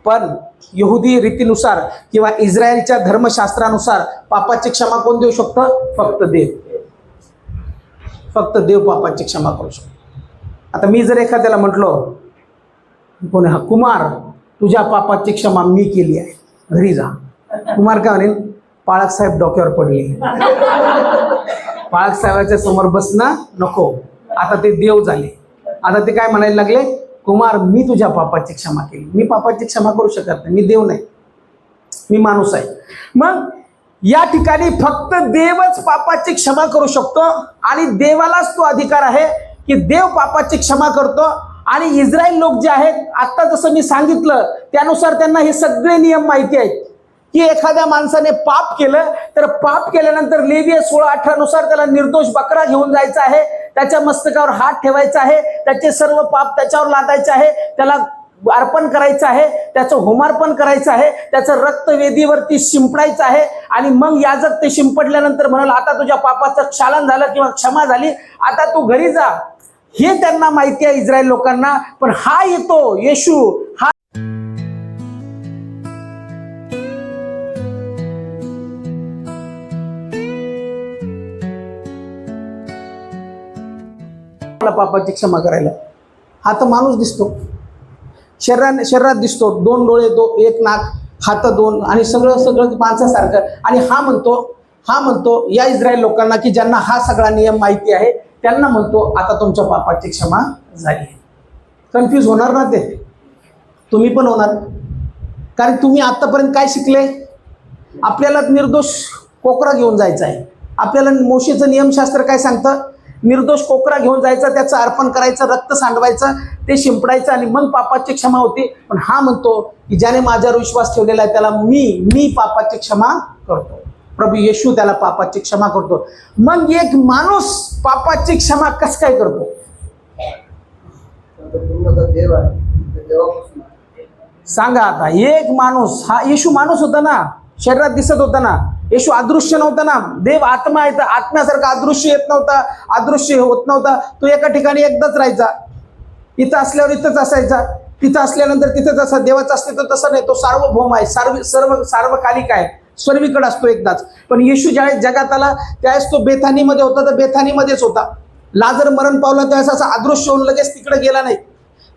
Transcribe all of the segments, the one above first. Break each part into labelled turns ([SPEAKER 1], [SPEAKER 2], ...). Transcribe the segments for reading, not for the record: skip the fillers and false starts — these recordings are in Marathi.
[SPEAKER 1] पण यहुदी रीतीनुसार किंवा इस्रायलच्या धर्मशास्त्रानुसार पापाची क्षमा कोण देऊ शकतं? फक्त देव. फक्त देव पापाची क्षमा करू शकतो. आता मी जर एखाद्याला म्हटलो, कोण हा कुमार, तुझ्या पापाची क्षमा मी केली आहे, घरी जा. कुमार काय म्हणेल? पाळक साहेब डोक्यावर पडले, पाळक साहेबाच्या समोर बसणं नको. आता ते देव झाले. आता ते काय म्हणायला लागले? कुमार, मी तुझ्या पापाची क्षमा केली. मी पापाची क्षमा करू शकत नाही, मी देव नाही, मी माणूस आहे. मग या ठिकाणी फक्त देवच पापाची क्षमा करू शकतो आणि देवालाच तो अधिकार आहे की देव पापाची क्षमा करतो. आणि इस्रायल लोक जे आहेत, आता जसं मी सांगितलं त्यानुसार त्यांना हे सगळे नियम माहिती आहेत की एखाद्या माणसाने पाप केलं तर पाप केल्यानंतर लेवीय 16:18 नुसार त्याला निर्दोष बकरा घेऊन जायचा आहे, त्याच्या मस्तकावर हात ठेवायचा आहे, त्याचे सर्व पाप त्याच्यावर लादायचे आहे, त्याला अर्पण करायचं आहे, त्याचं होमार्पण करायचं आहे, त्याचं रक्त वेदीवरती शिंपडायचं आहे. आणि मग याजक ते शिंपडल्यानंतर म्हणाल, आता तुझ्या पापाचं क्षालन झालं किंवा क्षमा झाली, आता तू घरी जा. हे त्यांना माहिती आहे इस्रायल लोकांना. पण हा येतो येशू, हा पापाची क्षमा करायला. हा तर माणूस दिसतो, शरीरात दिसतो, 2 डोळे, 1 नाक, हात 2 आणि सगळं माणसासारखं. आणि हा म्हणतो या इस्रायल लोकांना की ज्यांना हा सगळा नियम माहिती आहे, त्यांना म्हणतो आता तुमच्या पापाची क्षमा झाली. कन्फ्यूज होणार ना ते, तुम्ही पण होणार. कारण तुम्ही आतापर्यंत काय शिकले? आपल्याला निर्दोष कोकरा घेऊन जायचा आहे. आपल्याला मोशेचं नियमशास्त्र काय सांगतं? निर्दोष कोकरा घेऊन जायचं, त्याचं अर्पण करायचं, रक्त सांडवायचं, ते शिंपडायचं आणि मग पापाची क्षमा होती. पण हा म्हणतो की ज्याने माझ्यावर विश्वास ठेवलेला आहे त्याला मी पापाची क्षमा करतो. प्रभू येशू त्याला पापाची क्षमा करतो. मग एक माणूस पापाची क्षमा कस काय करतो? सांगा आता. एक माणूस, हा येशू माणूस होता ना, शरीरात दिसत होता ना, येशू अदृश्य नव्हता ना, देव आत्मा आहे, आत्म्यासारखा अदृश्य येत नव्हता, अदृश्य होत नव्हता. तो एका ठिकाणी एकदाच राहायचा, इथं असल्यावर इथंच असायचा, तिथं असल्यानंतर तिथंच असा. देवाचं अस्तित्व तसं नाही, तो सार्वभौम आहे, सार्वकालिक आहे, सर्वीकडे असतो एकदाच. पण येशू ज्यावेळेस जगात आला त्यावेळेस तो बेथानीमध्ये होता, तर बेथानीमध्येच होता. लाजर मरण पावला त्यावेळेस असा अदृश्य होऊन लगेच तिकडे गेला नाही,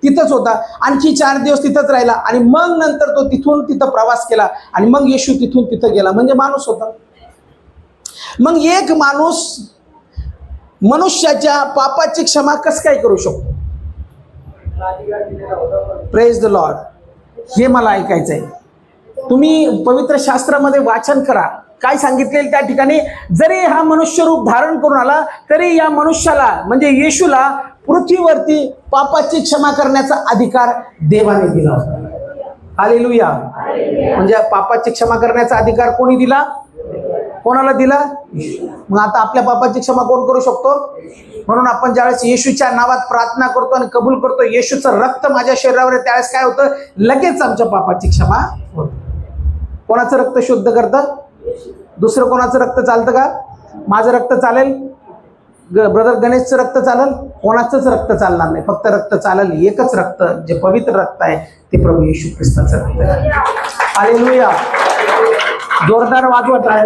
[SPEAKER 1] तिथंच होता. आणखी 4 दिवस तिथंच राहिला आणि मग नंतर तो तिथं प्रवास केला आणि मग येशू तिथं गेला. म्हणजे माणूस होता. मग एक माणूस मनुष्याच्या पापाची क्षमा कसं काय करू शकतो? Praise the Lord. हे मला ऐकायचंय. तुम्ही पवित्र शास्त्रामध्ये वाचन करा, काय सांगितलेलं त्या ठिकाणी. जरी हा मनुष्य रूप धारण करून आला तरी या मनुष्याला म्हणजे येशूला पृथ्वीवरती पापाची क्षमा करण्याचा अधिकार देवाने दिला होता. हालेलुया. म्हणजे पापाची क्षमा करण्याचा अधिकार कोणी दिला? कोणाला दिला? मग आता आपल्या पापाची क्षमा कोण करू शकतो? म्हणून आपण ज्यावेळेस येशूच्या नावात प्रार्थना करतो आणि कबूल करतो, येशूचं रक्त माझ्या शरीरावर आहे, त्यावेळेस काय होतं? लगेच आमच्या पापाची क्षमा होते. कोणाचं रक्त शुद्ध करतं? दुसरं कोणाचं रक्त चालतं का? माझं रक्त चालेल? ब्रदर गणेशचं रक्त चालेल? कोणाचंच रक्त चालणार नाही. फक्त रक्त चालेल एकच रक्त, जे पवित्र रक्त आहे, ते प्रभू येशू ख्रिस्ताचं रक्त आहे. हालेलुया. जोरदार वाजवत आहे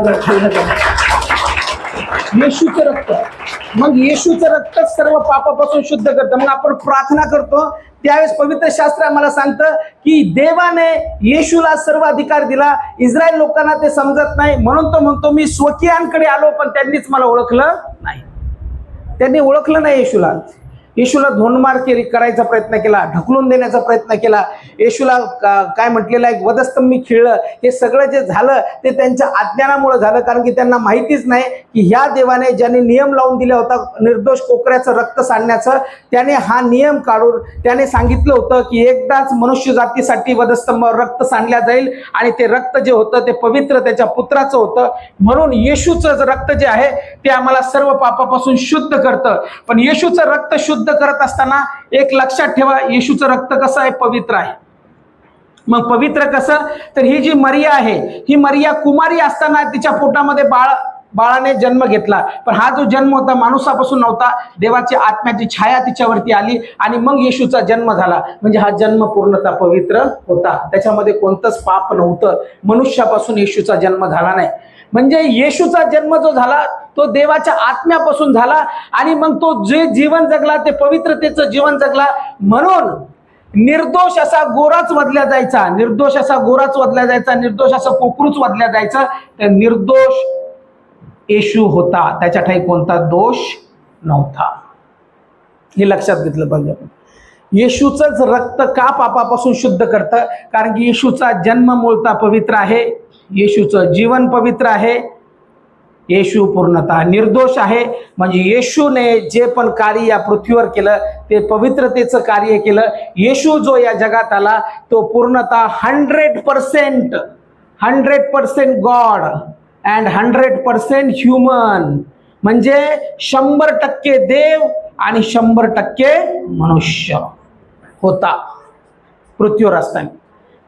[SPEAKER 1] येशूचं रक्त. मग येशूचं रक्तच सर्व पापापासून शुद्ध करतं. मग आपण प्रार्थना करतो त्यावेळेस पवित्र शास्त्र आम्हाला सांगतं की देवाने येशूला सर्व अधिकार दिला. इस्रायल लोकांना ते समजत नाही, म्हणून तो म्हणतो मी स्वकीयांकडे आलो पण त्यांनीच मला ओळखलं नाही. त्यांनी ओळखलं नाही येशूला. येशूला धोंडमार करायचा प्रयत्न केला, ढकलून देण्याचा प्रयत्न केला. येशूला काय म्हटलेलं आहे, वधस्तंभ मी खिळलं. हे सगळं जे झालं ते त्यांच्या अज्ञानामुळे झालं, कारण की त्यांना माहितीच नाही की ह्या देवाने ज्याने नियम लावून दिला होता निर्दोष कोकऱ्याचं रक्त सांडण्याचं, त्याने हा नियम काढून त्याने सांगितलं होतं की एकदाच मनुष्य जातीसाठी वधस्तंभावर रक्त सांडल्या जाईल आणि ते रक्त जे होतं ते पवित्र त्याच्या पुत्राचं होतं. म्हणून येशूचं रक्त जे आहे ते आम्हाला सर्व पापापासून शुद्ध करतं. पण येशूचं रक्त शुद्ध करत असताना एक लक्षात ठेवा, येशूचं रक्त कसं आहे? पवित्र आहे. मग पवित्र कसं? तर ही जी मरिया आहे, ही मरिया कुमारी असताना तिच्या पोटामध्ये बाळ बाळाने जन्म घेतला, पण हा जो जन्म होता माणसापासून नव्हता, देवाची आत्म्याची छाया तिच्यावरती आली आणि मग येशूचा जन्म झाला. म्हणजे हा जन्म पूर्णतः पवित्र होता, त्याच्यामध्ये कोणतंच पाप नव्हतं. मनुष्यापासून येशूचा जन्म झाला नाही. म्हणजे येशूचा जन्म जो झाला तो देवाच्या आत्म्यापासून झाला आणि मग तो जे जीवन जगला ते पवित्रतेचं जीवन जगला. म्हणून निर्दोष असा गोराच वदल्या जायचा, निर्दोष असा गोराच वदल्या जायचा, निर्दोष असा कोकरूच वदल्या जायचा. तर निर्दोष येशू होता, त्याच्या ठाई कोणता दोष नव्हता. हे लक्षात घेतलं पाहिजे. येशूचंच रक्त का पापापासून शुद्ध करतं? कारण की येशूचा जन्म मूळतः पवित्र आहे, येशूचं जीवन पवित्र आहे, येशू पूर्णतः निर्दोष आहे. म्हणजे येशूने जे पण कार्य या पृथ्वीवर केलं ते पवित्रतेचं कार्य केलं. येशू जो या जगात आला तो पूर्णतः 100% गॉड अँड 100% ह्युमन, म्हणजे 100% देव आणि 100% मनुष्य होता पृथ्वीवर असताना.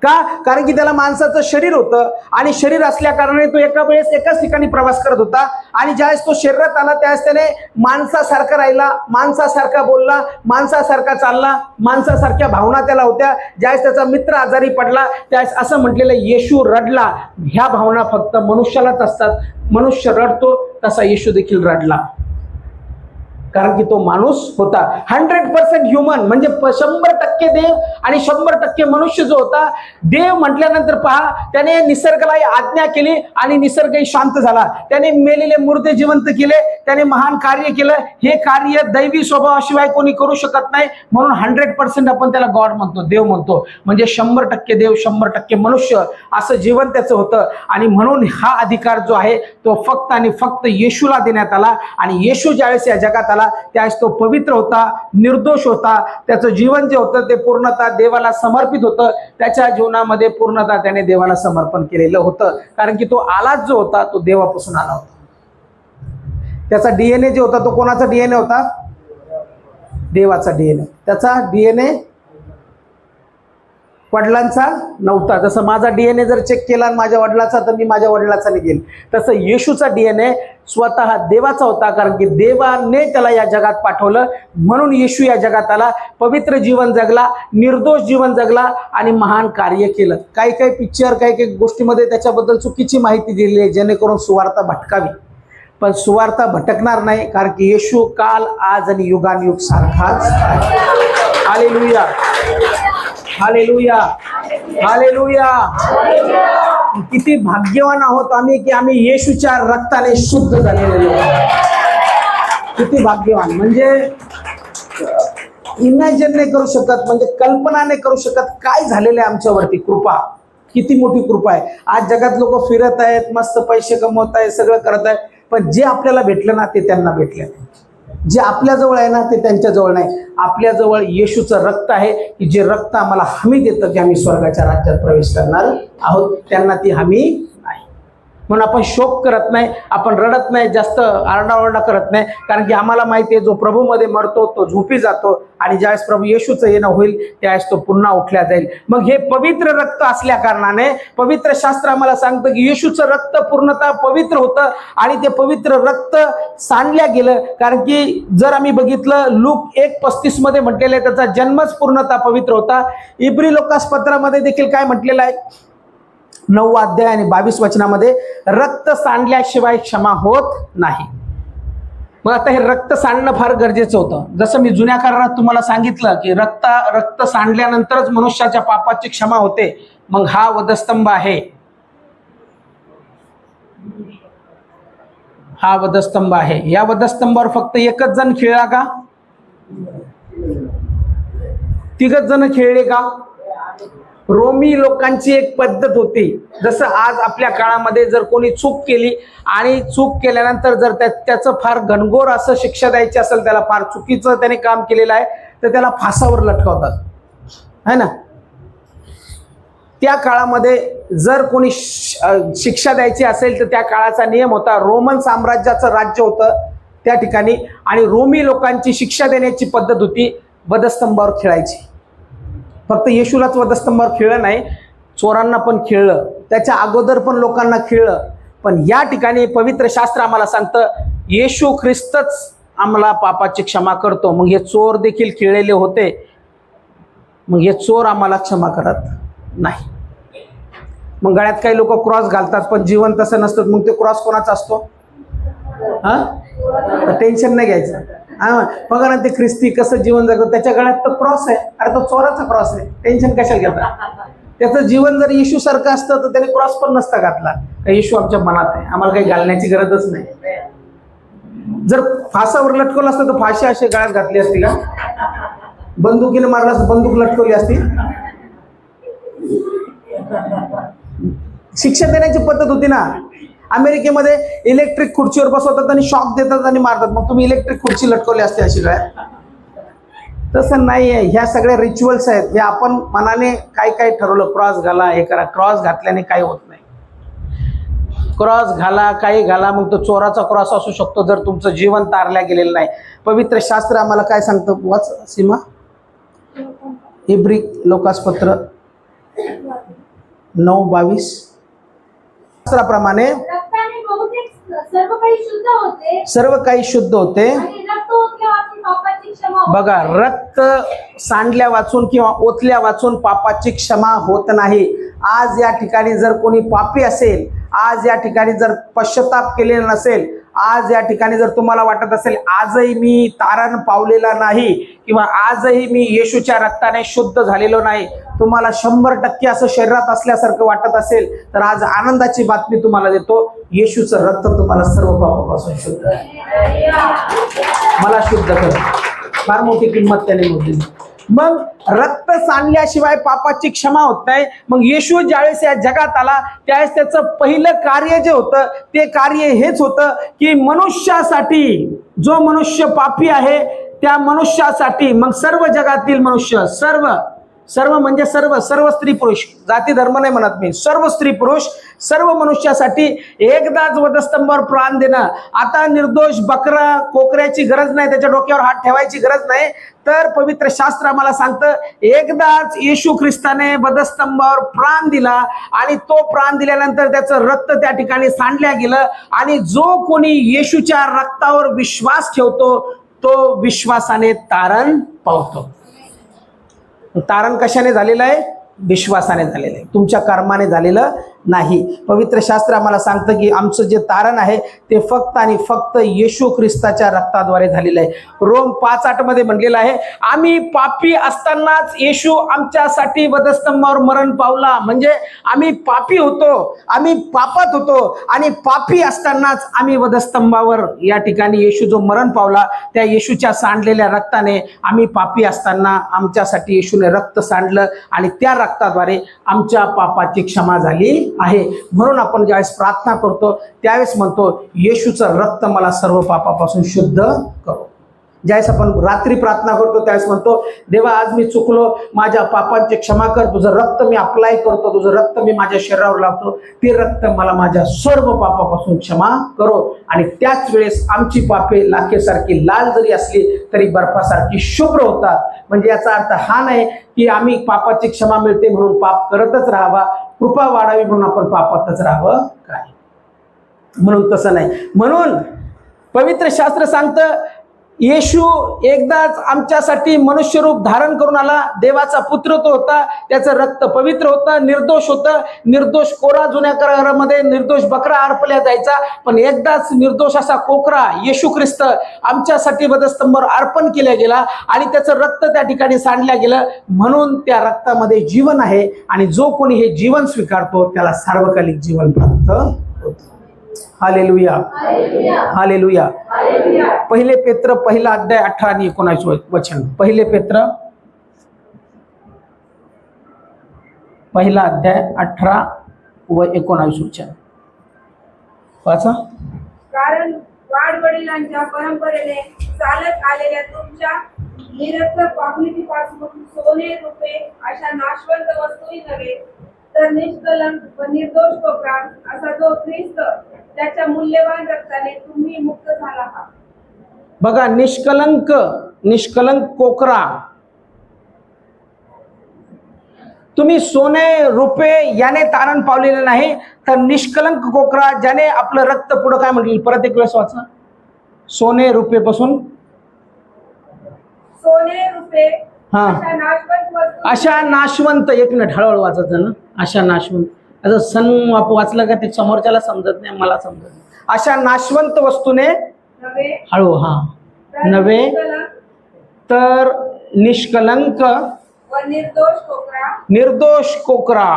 [SPEAKER 1] का? कारण की त्याला माणसाचं शरीर होतं आणि शरीर असल्या कारणाने तो एका वेळेस एकाच ठिकाणी प्रवास करत होता. आणि ज्यावेळेस तो शरीरात आला त्यावेळेस त्याने माणसासारखा राहिला, माणसासारखा बोलला, माणसासारखा चालला, माणसासारख्या भावना त्याला होत्या. ज्यावेळेस त्याचा मित्र आजारी पडला त्यावेळेस असं म्हटलेलं येशू रडला. ह्या भावना फक्त मनुष्यालाच असतात. मनुष्य रडतो तसा येशू देखील रडला, कारण की तो माणूस होता. 100% ह्युमन म्हणजे 100% देव आणि 100% मनुष्य जो होता. देव म्हटल्यानंतर पहा, त्याने निसर्गाला आज्ञा केली आणि निसर्गही शांत झाला. त्याने मेलेले मुर्दे जिवंत केले, त्याने महान कार्य केलं. हे कार्य दैवी स्वभावाशिवाय कोणी करू शकत नाही. म्हणून 100% आपण त्याला गॉड म्हणतो, देव म्हणतो. म्हणजे 100% देव 100% मनुष्य असं जीवन त्याचं होतं. आणि म्हणून हा अधिकार जो आहे तो फक्त आणि फक्त येशूला देण्यात आला. आणि येशू ज्यावेळेस या जगात आला त्यावेळेस तो पवित्र होता, निर्दोष होता. त्याचं जीवन जे होतं ते पूर्णतः देवाला समर्पित होतं. त्याच्या जीवनामध्ये पूर्णतः त्याने देवाला समर्पण केलेलं होतं, कारण की तो आलाच जो होता तो देवापासून आला होता. त्याचा डीएनए जो होता तो कोणाचा डीएनए होता? देवाचा डीएनए. त्याचा डीएनए वडिलांचा नव्हता. जसं माझा डीएनए जर चेक केला माझ्या वडिलाचा तर मी माझ्या वडिलाचा निघेल, तसं येशूचा डीएनए स्वतः देवाचा होता, कारण की देवाने त्याला या जगात पाठवलं. म्हणून येशू या जगात आला, पवित्र जीवन जगला, निर्दोष जीवन जगला आणि महान कार्य केलं. काही काही पिक्चर काही काही गोष्टीमध्ये त्याच्याबद्दल चुकीची माहिती दिली आहे जेणेकरून सुवार्ता भटकावी, पण सुवार्ता भटकणार नाही, कारण की येशू काल आज आणि युगानुयुग सारखाच आहे. Hallelujah, hallelujah, hallelujah. किती भाग्यवान आहोत आम्ही की आम्ही येशूच्या रक्ताने शुद्ध झालेले लोक. किती भाग्यवान, म्हणजे इमॅजिन नाही करू शकत, म्हणजे कल्पना नाही करू शकत काय झालेलं आहे आमच्यावरती. कृपा, किती मोठी कृपा आहे. आज जगात लोक फिरत आहेत, मस्त पैसे कमवत आहेत, सगळं करत आहेत, पण जे आपल्याला भेटलं ना ते त्यांना भेटलं. जे आपल्याजवळ आहे ना ते त्यांच्याजवळ नाही. आपल्याजवळ येशूचं रक्त आहे की जे रक्त आम्हाला हमी देतं की आम्ही स्वर्गाच्या राज्यात प्रवेश करणार आहोत. त्यांना ती हमी नाही. म्हणून आपण शोक करत नाही, आपण रडत नाही, जास्त आरडाओरडा करत नाही, कारण की आम्हाला माहिती आहे जो प्रभूमध्ये मरतो तो झोपी जातो आणि ज्यावेळेस प्रभू येशूचं येणं होईल त्यावेळेस तो पुन्हा उठल्या जाईल. मग हे पवित्र रक्त असल्या कारणाने पवित्र शास्त्र आम्हाला सांगतं की येशूचं रक्त पूर्णतः पवित्र होतं आणि ते पवित्र रक्त सांडल्या गेलं. कारण की जर आम्ही बघितलं लूक 1:35 मध्ये म्हटलेलं आहे त्याचा जन्मच पूर्णतः पवित्र होता. इब्री लोकास पत्रामध्ये देखील काय म्हटलेलं आहे 9 अध्याय आणि 22 वचनामध्ये, रक्त सांडल्याशिवाय क्षमा होत नाही. मग आता हे रक्त सांडणं फार गरजेचं होतं. जसं मी जुन्या करारात तुम्हाला सांगितलं की रक्त सांडल्यानंतरच मनुष्याच्या पापाची क्षमा होते. मग हा वधस्तंभ आहे, हा वधस्तंभ आहे. या वधस्तंभावर फक्त एकच जण खेळला का? 3 जण खेळले का? रोमी लोकांची एक पद्धत होती, जसं आज आपल्या काळामध्ये जर कोणी चूक केली आणि चूक केल्यानंतर जर त्याचं फार घनघोर असं शिक्षा द्यायची असेल, त्याला फार चुकीचं त्याने काम केलेलं आहे तर त्याला फासावर लटकवतात, है ना. त्या काळामध्ये जर कोणी शिक्षा द्यायची असेल तर त्या काळाचा नियम होता, रोमन साम्राज्याचं राज्य होतं त्या ठिकाणी आणि रोमी लोकांची शिक्षा देण्याची पद्धत होती वधस्तंभावर खेळायची. फक्त येशूलाच वधस्तंभावर खेळलं नाही, चोरांना पण खेळलं, त्याच्या अगोदर पण लोकांना खेळलं. पण या ठिकाणी पवित्र शास्त्र आम्हाला सांगतं येशू ख्रिस्तच आम्हाला पापाची क्षमा करतो. मग हे चोर देखील खिळलेले होते, मग हे चोर आम्हाला क्षमा करत नाही. मग गळ्यात काही लोक क्रॉस घालतात पण जीवन तसं नसतं, मग ते क्रॉस कोणाचा असतो? टेन्शन नाही घ्यायचं. बघा ना ते ख्रिस्ती कसं जीवन जगत, त्याच्या गळ्यात तर क्रॉस आहे. अरे तो चोराचा क्रॉस आहे, टेन्शन कशाला घेतात? त्याचं जीवन जर येशू सारखं असतं तर त्याने क्रॉस पण नसता घातला. येशू आमच्या मनात आहे, आम्हाला काही घालण्याची गरजच नाही. जर फासावर लटकवलं असतं तर फाशी अशी गळ्यात घातली असती का? बंदुकीने मारला असतं, बंदूक लटकवली असती. शिक्षण देण्याची पद्धत होती ना. अमेरिकेमध्ये इलेक्ट्रिक खुर्चीवर बसवतात आणि शॉक देतात आणि मारतात. मग तुम्ही इलेक्ट्रिक खुर्ची लटकवली असते अशी गळ्यात? तसं नाही आहे. ह्या सगळ्या रिच्युअल्स आहेत, हे आपण मनाने काय काय ठरवलं, क्रॉस घाला, हे करा. क्रॉस घातल्याने काही होत नाही. क्रॉस घाला, काही घाला, मग तो चोराचा क्रॉस असू शकतो जर तुमचं जीवन तारल्या गेलेलं नाही. पवित्र शास्त्र आम्हाला काय सांगतं? वाच सीमा. इब्री लोकासपत्र 9:22. शास्त्राप्रमाणे सर्व काही शुद्ध होते. बघा, रक्त सांडल्या वाचून किंवा ओतल्या वाचून पापाची क्षमा होत नाही. आज या ठिकाणी जर कोणी पापी असेल, आज या ठिकाणी जर पश्चाताप केलेला नसेल, आज या ठिकाणी जर तुम्हाला वाटत असेल आजही मी तारण पावलेला नाही किंवा आजही मी येशूच्या रक्ताने शुद्ध झालेलो नाही, तुम्हाला 100% असं शरीरात असल्यासारखं वाटत असेल, तर आज आनंदाची बातमी तुम्हाला देतो. येशूचं रक्त तुम्हाला सर्व पापापासून शुद्ध आहे. मला शुद्ध कर. फार मोठी किंमत त्याने मोजली. मग रक्त सांडल्याशिवाय पापाची क्षमा होत नाही. मग येशू ज्यावेळेस या जगात आला त्यावेळेस त्याचं पहिलं कार्य जे होतं ते कार्य हेच होतं की मनुष्यासाठी, जो मनुष्य पापी आहे त्या मनुष्यासाठी, मग सर्व जगातील मनुष्य, सर्व म्हणजे सर्व स्त्री पुरुष, जाती धर्म नाही म्हणत मी, सर्व स्त्री पुरुष, सर्व मनुष्यासाठी एकदाच वधस्तंभावर प्राण देणं. आता निर्दोष बकरा कोकऱ्याची गरज नाही, त्याच्या डोक्यावर हात ठेवायची गरज नाही. तर पवित्र शास्त्र आम्हाला सांगतं एकदाच येशू ख्रिस्ताने वधस्तंभावर प्राण दिला आणि तो प्राण दिल्यानंतर त्याचं रक्त त्या ठिकाणी सांडल्या गेलं आणि जो कोणी येशूच्या रक्तावर विश्वास ठेवतो तो विश्वासाने तारण पावतो. तारण कशाने झालेलं आहे? विश्वासाने झालेलं आहे, तुमच्या कर्माने झालेलं नाही. पवित्र शास्त्र आम्हाला सांगतं की आमचं जे तारण आहे ते फक्त आणि फक्त येशू ख्रिस्ताच्या रक्ताद्वारे झालेलं आहे. रोम 5:8 मध्ये म्हणलेलं आहे, आम्ही पापी असतानाच येशू आमच्यासाठी वधस्तंभावर मरण पावला. म्हणजे आम्ही पापी होतो, आम्ही पापात होतो आणि पापी असतानाच आम्ही वधस्तंभावर या ठिकाणी येशू जो मरण पावला त्या येशूच्या सांडलेल्या रक्ताने, आम्ही पापी असताना आमच्यासाठी येशूने रक्त सांडलं आणि त्या रक्ताद्वारे आमच्या पापाची क्षमा झाली आहे. म्हणून आपण ज्यावेळेस प्रार्थना करतो त्यावेळेस म्हणतो येशूचं रक्त मला सर्व पापापासून शुद्ध करो. ज्यावेळेस आपण रात्री प्रार्थना करतो त्यावेळेस म्हणतो देवा आज मी चुकलो, माझ्या पापांची क्षमा कर, तुझं रक्त मी अप्लाय करतो, तुझं रक्त मी माझ्या शरीरावर लावतो, ते रक्त मला माझ्या सर्व पापापासून क्षमा करो. आणि त्याच वेळेस आमची पापे लाखेसारखी लाल जरी असली तरी बर्फासारखी शुभ्र होतात. म्हणजे याचा अर्थ हा नाही की आम्ही पापाची क्षमा मिळते म्हणून पाप करतच राहावा, कृपा वाढावी म्हणून आपण पापातच राहावं काय, म्हणून तसं नाही. म्हणून पवित्र शास्त्र सांगतं येशू एकदाच आमच्यासाठी मनुष्य रूप धारण करून आला. देवाचा पुत्र तो होता, त्याचं रक्त पवित्र होतं, निर्दोष होतं. निर्दोष कोरा जुन्या करारामध्ये निर्दोष बकरा अर्पल्या जायचा, पण एकदाच निर्दोष असा कोकरा येशू ख्रिस्त आमच्यासाठी वधस्तंभावर अर्पण केला गेला आणि त्याचं रक्त त्या ठिकाणी सांडल्या गेलं. म्हणून त्या रक्तामध्ये जीवन आहे आणि जो कोणी हे जीवन स्वीकारतो त्याला सार्वकालिक जीवन प्राप्त होतं. Hallelujah, hallelujah. पहिले पेत्र 1:18 आणि 19 वचन. पहिले पेत्र 1:18 व 19 वचन वाचा.
[SPEAKER 2] कारण वाडवडिलांच्या परंपरेने चालत आलेल्या तुमच्या निरर्थक वागणुकीपासून सोने रुपे अशा नाशवंत वस्तूही नव्हे, तर निष्कलंक व निर्दोष कोकरा असा जो ख्रिस्त त्याच्या मूल्यवान रक्ताने तुम्ही मुक्त झाला आहात.
[SPEAKER 1] बघा, निष्कलंक कोकरा तुम्ही सोने रुपे याने तारण पावलेले नाही, तर निष्कलंक कोकरा ज्याने आपलं रक्त पुढं काय म्हटलं, परत एक वेळेस वाचा. सोने रुपे पासून
[SPEAKER 2] सोने रुपे
[SPEAKER 1] हा.
[SPEAKER 2] अशा नाशवंत वस्तू
[SPEAKER 1] अशा नाशवंत, एक मिनिट हळूहळू वाचायचं ना, अशा नाशवंत, असं सन वाचलं का ते समोरच्याला समजत नाही, मला समजत नाही. अशा नाशवंत वस्तूने
[SPEAKER 2] नव्हे
[SPEAKER 1] हळू हा
[SPEAKER 2] तर
[SPEAKER 1] नव्हे
[SPEAKER 2] निष्कलंक
[SPEAKER 1] तर निष्कलंक
[SPEAKER 2] व निर्दोष कोकरा
[SPEAKER 1] निर्दोष कोकरा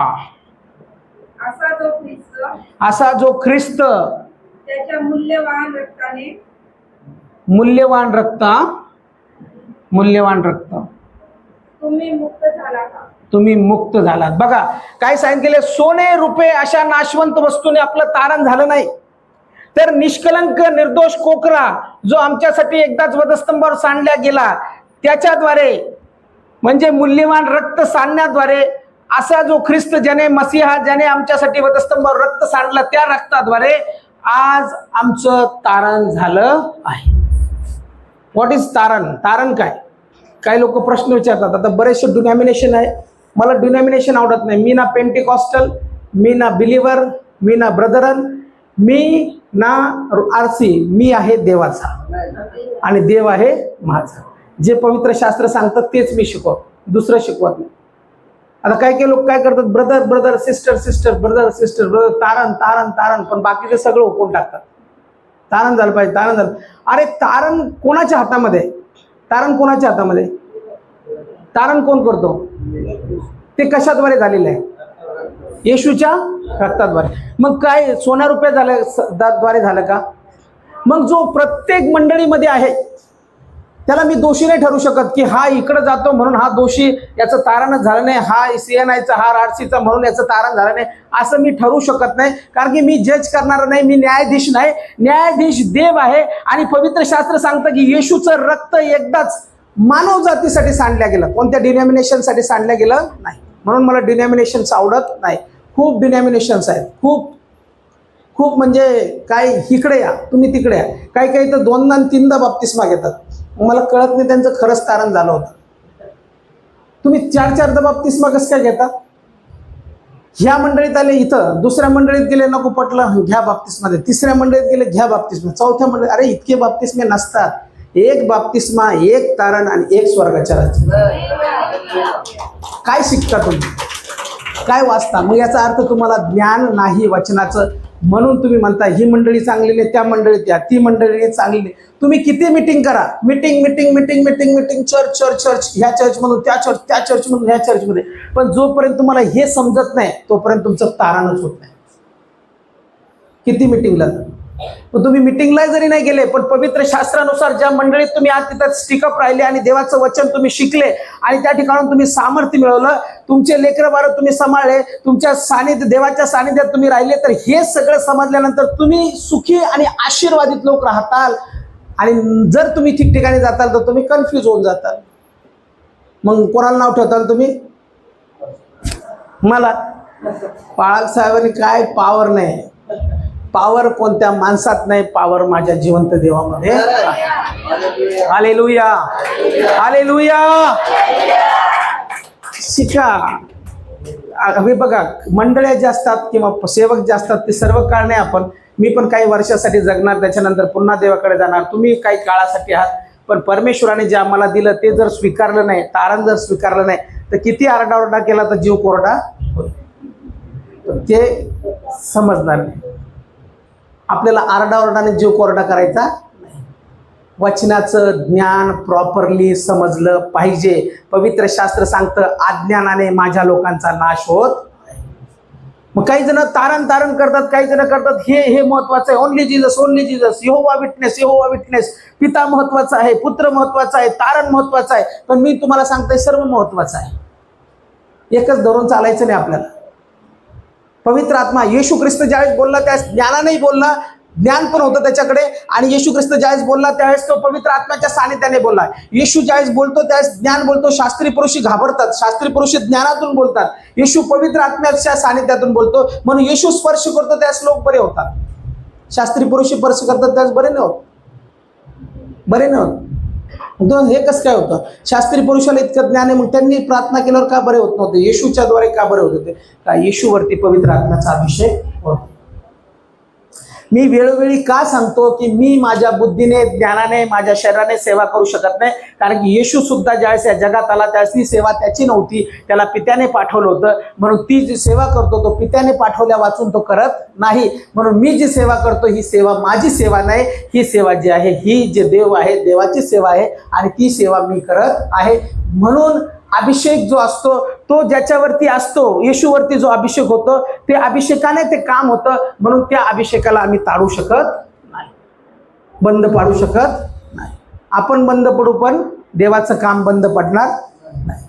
[SPEAKER 2] असा जो ख्रिस्त
[SPEAKER 1] असा जो ख्रिस्त
[SPEAKER 2] त्याच्या मूल्यवान रक्ताने
[SPEAKER 1] मूल्यवान रक्त
[SPEAKER 2] तुम्ही मुक्त झाला का.
[SPEAKER 1] तुम्ही मुक्त झालात. बघा काय सांगितले, सोने रुपे अशा नाशवंत वस्तूने आपलं तारण झालं नाही, तर निष्कलंक निर्दोष कोकरा जो आमच्यासाठी एकदाच वधस्तंभावर सांडला गेला, त्याच्याद्वारे म्हणजे मूल्यवान रक्त सांडण्याद्वारे असा जो ख्रिस्त ज्याने मसीहा ज्याने आमच्यासाठी वधस्तंभावर रक्त सांडलं, त्या रक्ताद्वारे आज आमचं तारण झालं आहे. व्हॉट इज तारण? तारण काय? काही लोक प्रश्न विचारतात. आता बरेचसे डिनॉमिनेशन आहे, मला डिनॉमिनेशन आवडत नाही. मी ना पेंटिकॉस्टल, मी ना बिलिव्हर, मी ना ब्रदरन, मी ना आरसी, मी आहे देवाचा आणि देव आहे माझा. जे पवित्र शास्त्र सांगतात तेच मी शिकवतो, दुसरं शिकवत नाही. आता काही लोक काय करतात, brother brother, sister sister, brother sister, brother, तारण तारण तारण, पण बाकीचे सगळं हुकून टाकतात. तारण झालं पाहिजे, तारण झालं. अरे तारण कोणाच्या हातामध्ये? तारण कोणाच्या हातामध्ये? तारण कोण करतो? ते कशाद्वारे झालेलं आहे? येशूच्या रक्ताद्वारे. मग काय सोन्या रुपये द्वारे झालं का? मग जो प्रत्येक मंडळीमध्ये आहे त्याला मी दोषी नाही ठरू शकत की हा इकडे जातो म्हणून हा दोषी, याचं तारणच झालं नाही, हा CNIचा हा RCचा म्हणून याचं तारण झालं नाही, असं मी ठरू शकत नाही. कारण की मी जज करणार नाही, मी न्यायाधीश नाही, न्यायाधीश देव आहे. आणि पवित्र शास्त्र सांगतं की येशूचं रक्त एकदाच मानव जातीसाठी सांडलं गेलं, कोणत्या डिनॉमिनेशनसाठी सांडलं गेलं नाही. म्हणून मला डिनॉमिनेशन्स आवडत नाही. खूप डिनॉमिनेशन्स आहेत, खूप खूप म्हणजे काय, इकडे या तुम्ही तिकडे या. काही काही तर 2दा आणि 3दा बाप्तिस्मा घेतात. मला कळत नाही त्यांचं खरंच तारण झालं होतं. तुम्ही 4-4दा बाप्तिस्मा कसं काय घेता? ह्या मंडळीत आले इथं, दुसऱ्या मंडळीत गेले नको पटलं घ्या बाप्तिस्मा दे, तिसऱ्या मंडळीत गेले घ्या बाप्तिस्मा, चौथ्या मंडळीत, अरे इतके बाप्तिस्मे नसतात. एक बाप्तिस्मा, एक तारण आणि एक स्वर्गाच्या राज्यात. काय शिकता तुम्ही? काय वाचता? मग याचा अर्थ तुम्हाला ज्ञान नाही वचनाचं, म्हणून तुम्ही म्हणता ही मंडळी चांगली नाही, त्या मंडळीत या, ती मंडळी चांगली नाही. तुम्ही किती मीटिंग करा, meeting meeting meeting meeting meeting, church church church, ह्या चर्चमधून त्या चर्च, त्या चर्चमधून ह्या चर्चमध्ये, पण जोपर्यंत तुम्हाला हे समजत नाही तोपर्यंत तुमचं तारणच होत नाही. किती मीटिंगला पण तुम्ही मीटिंगला जरी नाही गेले, पण पवित्र शास्त्रानुसार ज्या मंडळीत तुम्ही आज तिथं स्टिकअप राहिले आणि देवाचं वचन तुम्ही शिकले आणि त्या ठिकाणून तुम्ही सामर्थ्य मिळवलं, तुमचे लेकरं बाळ तुम्ही सांभाळले, तुमच्या देवाच्या सानिध्यात तुम्ही राहिले, तर हे सगळं समजल्यानंतर तुम्ही सुखी आणि आशीर्वादित लोक राहताल. आणि जर तुम्ही ठिकठिकाणी जाताल तर तुम्ही कन्फ्यूज होऊन जाताल. मग कोणाला नाव ठेवताल तुम्ही? मला पाळक साहेबांनी काय पॉवर नाही, पॉवर कोणत्या माणसात नाही, पॉवर माझ्या जिवंत देवामध्ये. Hallelujah hallelujah. शिका. हे बघा, मंडळ्या ज्या असतात किंवा सेवक जे असतात ते सर्व काळ नाही. मी पण काही वर्षासाठी जगणार, त्याच्यानंतर पुन्हा देवाकडे जाणार. तुम्ही काही काळासाठी आहात, पण परमेश्वराने जे आम्हाला दिलं ते जर स्वीकारलं नाही, तारण जर स्वीकारलं नाही, तर किती आरडाओरडा केला तर जीव कोरडा होईल. ते समजणार नाही. आपल्याला आरडाओरडाने जीव कोरडा करायचा नाही. वचनाचं ज्ञान प्रॉपरली समजलं पाहिजे. पवित्र शास्त्र सांगतं अज्ञानाने माझ्या लोकांचा नाश होत. मग काही जण तारण करतात, काही जण करतात हे महत्वाचं आहे, ओनली जीसस ओनली जीसस, यहोवा विटनेस, पिता महत्वाचा आहे, पुत्र महत्वाचा आहे, तारण महत्वाचं आहे. पण मी तुम्हाला सांगतोय सर्व महत्वाचं आहे. एकच धरून चालायचं नाही आपल्याला. पवित्र आत्मा येशू ख्रिस्त ज्यावेळेस बोलला त्यावेळेस ज्ञानानेही बोलला, ज्ञान पण होतं त्याच्याकडे. आणि येशू ख्रिस्त ज्यावेळेस बोलला त्यावेळेस तो पवित्र आत्म्याच्या सानिध्याने बोलला. येशू ज्यावेळेस बोलतो त्यावेळेस ज्ञान बोलतो. शास्त्री पुरुषी घाबरतात, शास्त्री पुरुषी ज्ञानातून बोलतात. येशू पवित्र आत्म्याच्या सानिध्यातून बोलतो, म्हणून येशू स्पर्श करतो त्यावेळेस लोक बरे होतात. शास्त्री पुरुषी स्पर्श करतात त्यावेळेस बरे नाही होत. हे कसं काय होतं? शास्त्री पुरुषाला इतकं ज्ञान आहे, मग त्यांनी प्रार्थना केल्यावर का बरे होत नव्हते? येशूच्या द्वारे का बरे होत होते? का येशूवरती पवित्र आत्म्याचा अभिषेक होता. मी वेळोवेळी का सांगतो की मी माझ्या बुद्धीने, ज्ञानाने, माझ्या शरीराने सेवा करू शकत नाही? कारण की येशू सुद्धा ज्यावेळेस या जगात आला त्यावेळेस ती सेवा त्याची नव्हती, त्याला पित्याने पाठवलं होतं. म्हणून ती जी सेवा करतो तो पित्याने पाठवल्या वाचून तो करत नाही. म्हणून मी जी सेवा करतो ही सेवा माझी सेवा नाही, ही सेवा जी आहे ही जे देव आहे देवाची सेवा आहे आणि ती सेवा मी करत आहे. म्हणून अभिषेक जो असतो तो ज्याच्यावरती असतो, येशूवरती जो अभिषेक होतो ते अभिषेकाने ते काम होतं. म्हणून त्या अभिषेकाला आम्ही ताळू शकत नाही, बंद पाडू शकत नाही. आपण बंद पडू पण देवाचं काम बंद पडणार नाही.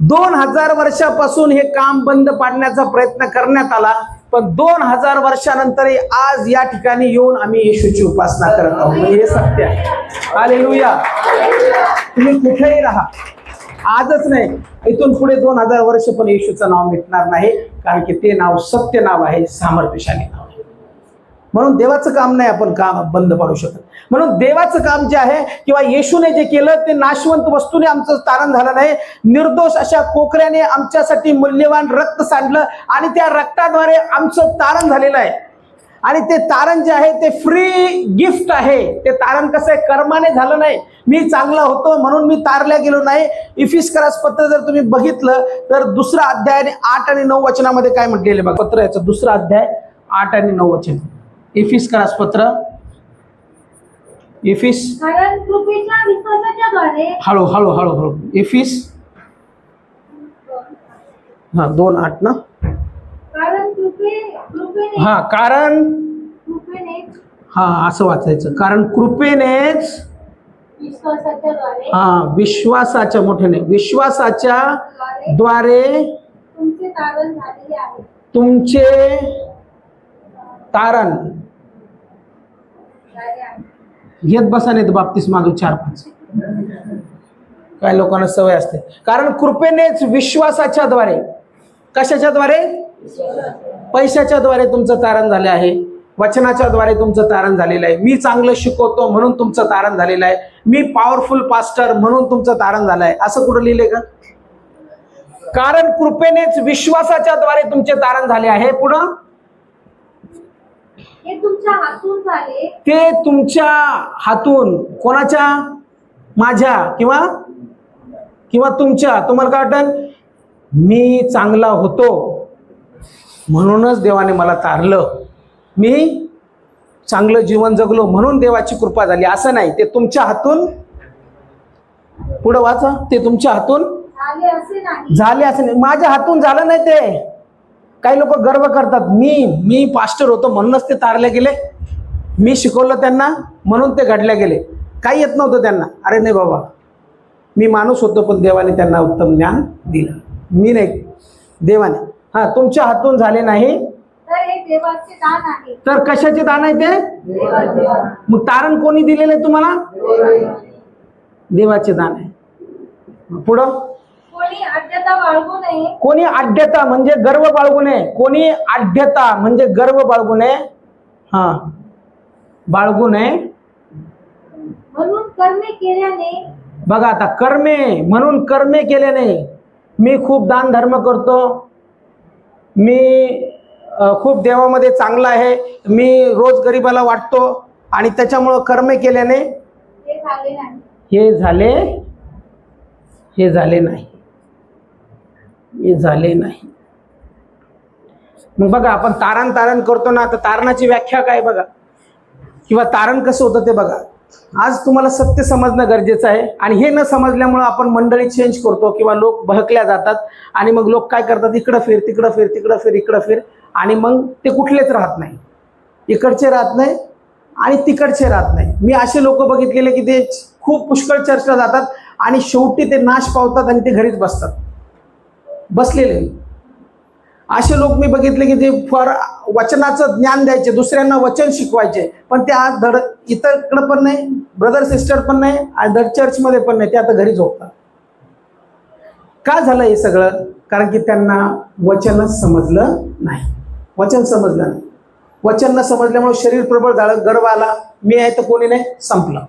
[SPEAKER 1] 2000 वर्षापासून हे काम बंद पाडण्याचा प्रयत्न करण्यात आला, पण 2000 वर्षानंतर आज या ठिकाणी येऊन आम्ही येशूची उपासना करत आहोत. हे सत्य आहे. हालेलुया. तुम्ही कुठेही राहा, आजच नाही, इथून पुढे 2000 वर्ष पण येशूचं नाव मिटणार नाही, कारण की ते नाव सत्य नाव आहे, सामर्थ्यशाली नाव आहे. म्हणून देवाचं काम नाही आपण काम बंद पाडू शकत. म्हणून देवाचं काम जे आहे किंवा येशूने जे केलं ते नाशवंत वस्तूने आमचं तारण झालं नाही. निर्दोष अशा कोकऱ्याने आमच्यासाठी मूल्यवान रक्त सांडलं आणि त्या रक्ताद्वारे आमचं तारण झालेलं आहे. आणि ते तारण जे आहे ते फ्री गिफ्ट आहे. ते तारण कसं आहे? कर्माने झालं नाही. मी चांगला होतो म्हणून मी तारल्या गेलो नाही. इफिसकरास पत्र जर तुम्ही बघितलं तर 2 अध्यायाने 8 आणि 9 वचनामध्ये काय म्हटलेले बघा. पत्र याचं 2 अध्याय 8 आणि 9 वचन. इफिसकरास पत्र, इफिस,
[SPEAKER 3] कारण कृपेच्या विश्वासाच्या द्वारे
[SPEAKER 1] हळू हळू हळू हळू इफिस 2:8 ना.
[SPEAKER 3] कारण कृपेने
[SPEAKER 1] हा कारण
[SPEAKER 3] कृपेने
[SPEAKER 1] असं वाचायचं. कारण कृपेनेच
[SPEAKER 3] विश्वासाच्या द्वारे
[SPEAKER 1] विश्वासाच्या मोठ्याने विश्वासाच्या द्वारे
[SPEAKER 3] तुमचे तारण झालेले आहे.
[SPEAKER 1] तुमचे तारण
[SPEAKER 3] झाले आहे.
[SPEAKER 1] घेत बसा नाही तर बाप्तिस्मा मागू 4-5. काय लोकांना सवय असते. कारण कृपेनेच विश्वासाच्या द्वारे, कशाच्या द्वारे? पैशाच्या द्वारे तुमचं तारण झाले आहे, वचनाच्या द्वारे तुमचं तारण झालेलं आहे. मी चांगलं शिकवतो म्हणून तुमचं तारण झालेलं आहे. मी पॉवरफुल पास्टर म्हणून तुमचं तारण झालं आहे. असं कुठं लिहिलंय का? कारण कृपेनेच विश्वासाच्या द्वारे तुमचे तारण झाले आहे. पुढं
[SPEAKER 3] हे तुमच्या हातून झाले.
[SPEAKER 1] ते तुमच्या हातून, कोणाच्या? माझ्या किंवा तुमच्या. तुम्हाला काय वाटतं? मी चांगला होतो म्हणूनच देवाने मला तारलं, मी चांगलं जीवन जगलो म्हणून देवाची कृपा झाली, असं नाही. ते तुमच्या हातून, पुढं वाचा, ते तुमच्या हातून
[SPEAKER 3] झाले असे नाही.
[SPEAKER 1] झाले असं नाही. माझ्या हातून झालं नाही. ते काही लोक गर्व करतात, मी पास्टर होतो म्हणूनच ते तारले गेले, मी शिकवलं त्यांना म्हणून ते घडले गेले. काही येत नव्हतं त्यांना. अरे नाही बाबा, मी माणूस होतो पण देवाने त्यांना उत्तम ज्ञान दिलं, मी नाही, देवाने. तुमच्या हातून झाले नाही
[SPEAKER 3] तर हे देवाचे दान आहे.
[SPEAKER 1] तर कशाचे दान आहे ते?
[SPEAKER 3] देवाचे दान.
[SPEAKER 1] मग तारण कोणी दिलेलं आहे तुम्हाला? देवाचे दान आहे. पुढं
[SPEAKER 3] कोणी आज्ञता बाळगू नये.
[SPEAKER 1] कोणी आढ्यता म्हणजे गर्व बाळगू नये. कोणी आढ्यता म्हणजे गर्व बाळगू नये. बाळगू नये
[SPEAKER 3] म्हणून कर्मे केल्याने.
[SPEAKER 1] बघा आता, कर्मे म्हणून कर्मे केल्याने. मी खूप दान धर्म करतो, मी खूप देवामध्ये चांगला आहे, मी रोज गरिबाला वाटतो आणि त्याच्यामुळं कर्मे केल्याने
[SPEAKER 3] हे झाले नाही.
[SPEAKER 1] हे झाले नाही. हे झाले नाही. मग बघा, आपण तारण करतो ना, तर तारणाची व्याख्या काय बघा, किंवा तारण कसं होतं ते बघा. आज तुम्हाला सत्य समजणं गरजेचं आहे आणि हे न समजल्यामुळं आपण मंडळी चेंज करतो किंवा लोक बहकल्या जातात आणि मग लोक काय करतात, इकडं फिर तिकडं फिर, तिकडं फिर इकडं फिर, आणि मग ते कुठलेच राहत नाही. इकडचे राहत नाही आणि तिकडचे राहत नाही. मी असे लोक बघितलेले की ते खूप पुष्कळ चर्चला जातात आणि शेवटी ते नाश पावतात आणि ते घरीच बसलेले. असे लोक मी बघितले की ते फार वचनाचं ज्ञान द्यायचे, दुसऱ्यांना वचन शिकवायचे, पण ते आज धड इकडं पण नाही, ब्रदर सिस्टर पण नाही आणि धड चर्चमध्ये पण नाही, ते आता घरी झोपतात. का झालं हे सगळं? कारण की त्यांना वचनच समजलं नाही. वचन समजलं नाही. वचन न समजल्यामुळे शरीर प्रबळ झालं, गर्व आला, मी आहे तर कोणी नाही, संपलं.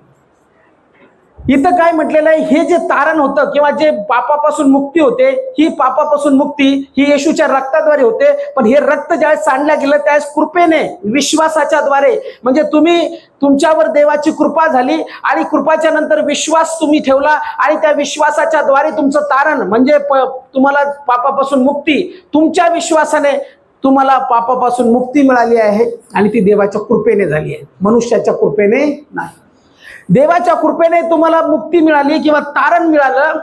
[SPEAKER 1] इथं काय म्हटलेलं आहे, हे जे तारण होतं किंवा जे पापापासून मुक्ती होते, ही पापापासून मुक्ती ही येशूच्या रक्ताद्वारे होते. पण हे रक्त ज्यावेळेस सांडलं गेलं त्यावेळेस कृपेने, विश्वासाच्या द्वारे, म्हणजे तुम्ही तुमच्यावर देवाची कृपा झाली आणि कृपाच्या नंतर विश्वास तुम्ही ठेवला आणि त्या विश्वासाच्या द्वारे तुमचं तारण म्हणजे तुम्हाला पापापासून मुक्ती, तुमच्या विश्वासाने तुम्हाला पापापासून मुक्ती मिळाली आहे आणि ती देवाच्या कृपेने झाली आहे, मनुष्याच्या कृपेने नाही. देवाच्या कृपेने तुम्हाला मुक्ती मिळाली किंवा तारण मिळालं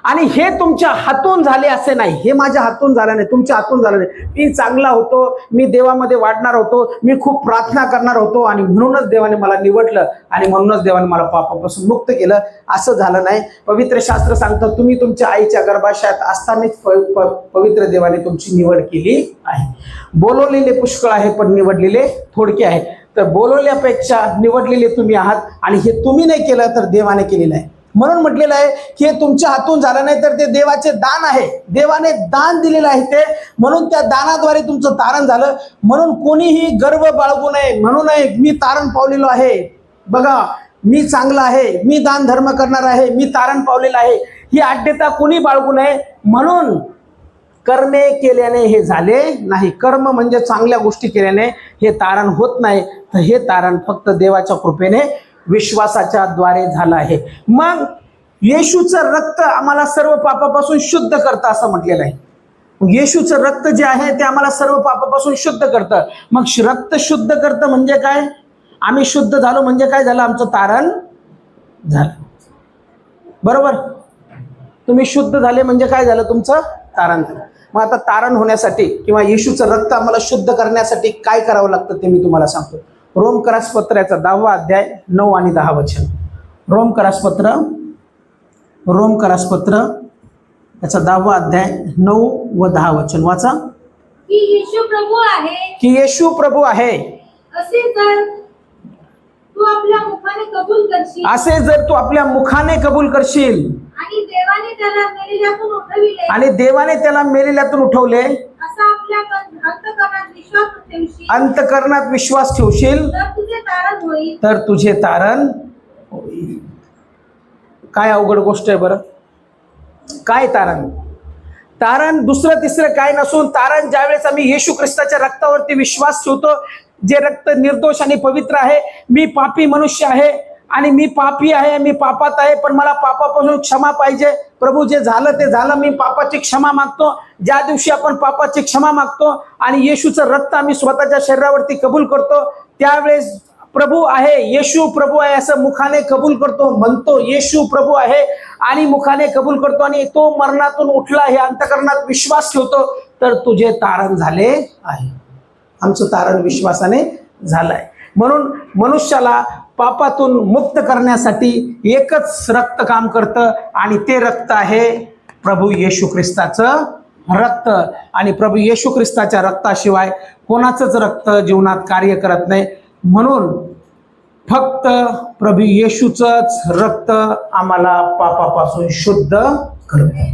[SPEAKER 1] आणि हे तुमच्या हातून झाले असे नाही. हे माझ्या हातून झालं नाही, तुमच्या हातून झालं नाही. मी चांगला होतो, मी देवामध्ये वाढणार होतो, मी खूप प्रार्थना करणार होतो आणि म्हणूनच देवाने मला निवडलं आणि म्हणूनच देवाने मला पापापासून मुक्त केलं, असं झालं नाही. पवित्र शास्त्र सांगतं तुम्ही तुमच्या आईच्या गर्भाशयात असतानाच पवित्र देवाने तुमची निवड केली आहे. बोलवलेले पुष्कळ आहे पण निवडलेले थोडके आहे. तर बोलवल्यापेक्षा निवडलेले तुम्ही आहात आणि हे तुम्ही नाही केलं तर देवाने केलेलं आहे. म्हणून म्हटलेलं आहे की हे तुमच्या हातून झालं नाही तर ते देवाचे दान आहे, देवाने दान दिलेलं आहे ते, म्हणून त्या दानाद्वारे तुमचं तारण झालं. म्हणून कोणीही गर्व बाळगू नये, म्हणू नये मी तारण पावलेलो आहे, बघा मी चांगला आहे, मी दान धर्म करणार आहे, मी तारण पावलेलं आहे, ही आड्यता कोणी बाळगू नये. म्हणून कर्मे केल्याने हे झाले नाही. कर्म म्हणजे चांगल्या गोष्टी केल्याने हे तारण होत नाही, तर हे तारण फक्त देवाच्या कृपेने विश्वासाच्या द्वारे झालं आहे. मग येशूचं रक्त आम्हाला सर्व पापापासून शुद्ध करतं असं म्हटलेलं आहे. येशूचं रक्त जे आहे ते आम्हाला सर्व पापापासून शुद्ध करतं. मग रक्त शुद्ध करतं म्हणजे काय? आम्ही शुद्ध झालो म्हणजे काय झालं? आमचं तारण झालं, बरोबर? तुम्ही शुद्ध झाले म्हणजे काय झालं? तुमचं तारण झालं. मग आता तारण होण्यासाठी किंवा येशूचं रक्त आम्हाला शुद्ध करण्यासाठी काय करावं लागतं ते मी तुम्हाला सांगतो. रोमकरासपत्राचा 10वा अध्याय 9 आणि 10 वचन. रोमकरासपत्र याचा 10वा अध्याय 9 व 10 वचन वाचा.
[SPEAKER 3] की येशू प्रभू आहे,
[SPEAKER 1] की येशू प्रभू आहे
[SPEAKER 3] असे जर तू आपल्या मुखाने कबूल करशील,
[SPEAKER 1] असे जर तू आपल्या मुखाने कबूल करशील
[SPEAKER 3] आणि देवाने त्याला मेलेल्यातून उठविले,
[SPEAKER 1] आणि देवाने त्याला मेलेल्यातून उठवले,
[SPEAKER 3] असा आपल्या
[SPEAKER 1] अंतकरणात विश्वास ठेवशील,
[SPEAKER 3] तर तुझे तारण होईल.
[SPEAKER 1] तर तुझे तारण होईल. काय अवघड गोष्ट आहे बरं? काय तारण? तारण दुसरं तिसरं काय नसून तारण ज्यावेळेस आम्ही येशू ख्रिस्ताच्या रक्तावरती विश्वास ठेवतो, जे रक्त निर्दोष आणि पवित्र आहे. मी पापी मनुष्य आहे आणि मी पापी आहे, मी पापात आहे, पण मला पापापासून क्षमा पाहिजे. प्रभू जे झालं ते झालं, मी पापाची क्षमा मागतो. ज्या दिवशी आपण पापाची क्षमा मागतो आणि येशूचं रक्त आम्ही स्वतःच्या शरीरावरती कबूल करतो, त्यावेळेस प्रभू आहे, येशू प्रभू आहे असं मुखाने कबूल करतो, म्हणतो येशू प्रभू आहे आणि मुखाने कबूल करतो आणि तो मरणातून उठला हे अंतकरणात विश्वास ठेवतो, तर तुझे तारण झाले आहे. आमचं तारण विश्वासाने झालंय. म्हणून मनुष्याला पापातून मुक्त करण्यासाठी एकच रक्त काम करतं आणि ते रक्त आहे प्रभू येशू ख्रिस्ताचं रक्त. आणि प्रभू येशू ख्रिस्ताच्या रक्ताशिवाय कोणाचंच रक्त जीवनात कार्य करत नाही. म्हणून फक्त प्रभू येशूचंच रक्त आम्हाला पापापासून शुद्ध करते.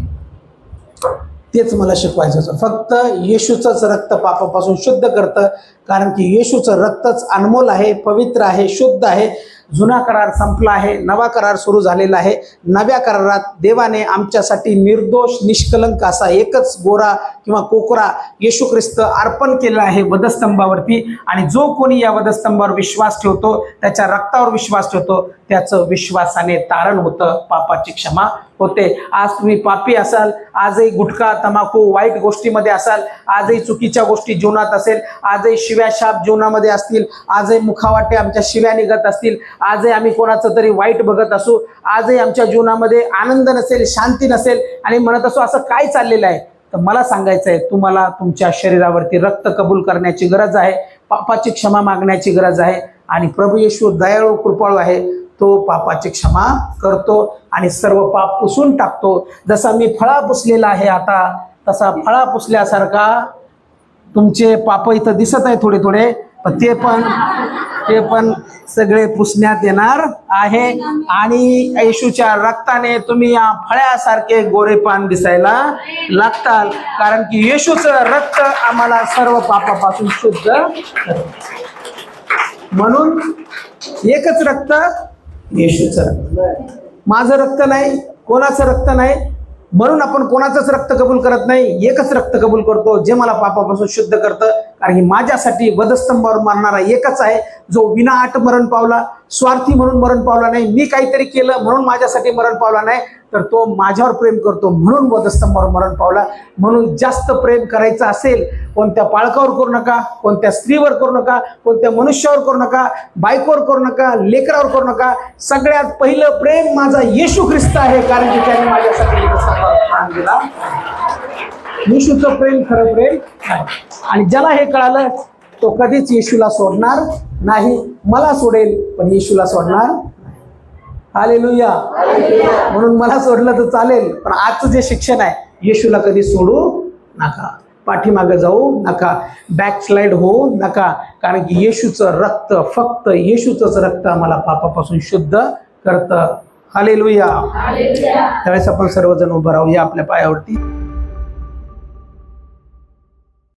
[SPEAKER 1] तेच मला शिकवायचं होतं. फक्त येशूचंच रक्त पापापासून शुद्ध करतं, कारण की येशूचं रक्तच अनमोल आहे, पवित्र आहे, शुद्ध आहे. जुना करार संपला आहे, नवा करार सुरू झालेला आहे. नव्या करारात देवाने आमच्यासाठी निर्दोष निष्कलंक असा एकच गोरा किंवा कोकरा येशू ख्रिस्त अर्पण केला आहे वधस्तंभावरती. आणि जो कोणी या वधस्तंभावर विश्वास ठेवतो, त्याच्या रक्तावर विश्वास ठेवतो, त्याचं विश्वासाने तारण होतं, पापाची क्षमा होते. आज तुम्ही पापी असाल, आजही गुटखा तंबाखू वाईट गोष्टीमध्ये असाल, आजही चुकीच्या गोष्टी जीवनात असेल, आजही शिव्या शाप जीवनामध्ये असतील, आजही मुखावाटे आमच्या शिव्या निघत असतील, आजही आम्ही कोणाचं तरी वाईट बघत असू, आजही आमच्या जीवनामध्ये आनंद नसेल, शांती नसेल आणि म्हणत असो असं काय चाललेलं आहे, तर मला सांगायचं आहे, तुम्हाला तुमच्या शरीरावरती रक्त कबूल करण्याची गरज आहे, पापाची क्षमा मागण्याची गरज आहे. आणि प्रभू येशू दयाळू कृपाळू आहे, तो पापाची क्षमा करतो आणि सर्व पाप पुसून टाकतो. जसा मी फळा पुसलेला आहे आता, तसा फळा पुसल्यासारखा तुमचे पाप इथं दिसत आहे थोडे थोडे, पण ते पण सगळे पुसण्यात येणार आहे. आणि येशूच्या रक्ताने तुम्ही या फळ्यासारखे गोरेपान दिसायला लागताल, कारण की येशूचं रक्त आम्हाला सर्व पापापासून शुद्ध करतं. म्हणून एकच रक्त, येशूचं रक्त. माझं रक्त नाही, कोणाचं रक्त नाही, म्हणून आपण कोणाचंच रक्त कबूल करत नाही, एकच रक्त कबूल करतो जे मला पापापासून शुद्ध करतं. कारण की माझ्यासाठी वधस्तंभावर मारणारा एकच आहे, जो विनाअट मरण पावला, स्वार्थी म्हणून मरण पावला नाही, मी काहीतरी केलं म्हणून माझ्यासाठी मरण पावला नाही, तर तो माझ्यावर प्रेम करतो म्हणून वधस्तंभावर मरण पावला. म्हणून जास्त प्रेम करायचं असेल, कोणत्या बाळकावर करू नका, कोणत्या स्त्रीवर करू नका, कोणत्या मनुष्यावर करू नका, बायकोवर करू नका, लेकरावर करू नका. सगळ्यात पहिलं प्रेम माझा येशू ख्रिस्त आहे, कारण की त्याने माझ्यासाठी वधस्तंभावर प्राण दिला. येशूचं प्रेम खरं प्रेम आहे. आणि ज्याला हे कळालं तो कधीच येशूला सोडणार नाही. मला सोडेल पण येशूला सोडणार नाही. हालेलुया. म्हणून मला सोडलं तर चालेल, पण आजचं जे शिक्षण आहे, येशूला कधी सोडू नका, पाठीमागे जाऊ नका, बॅकस्लाइड होऊ नका. कारण की येशूचं रक्त, फक्त येशूचंच रक्त आम्हाला पापापासून शुद्ध करतं. हालेलुया. त्यावेळेस आपण सर्वजण उभं राहूया आपल्या पायावरती.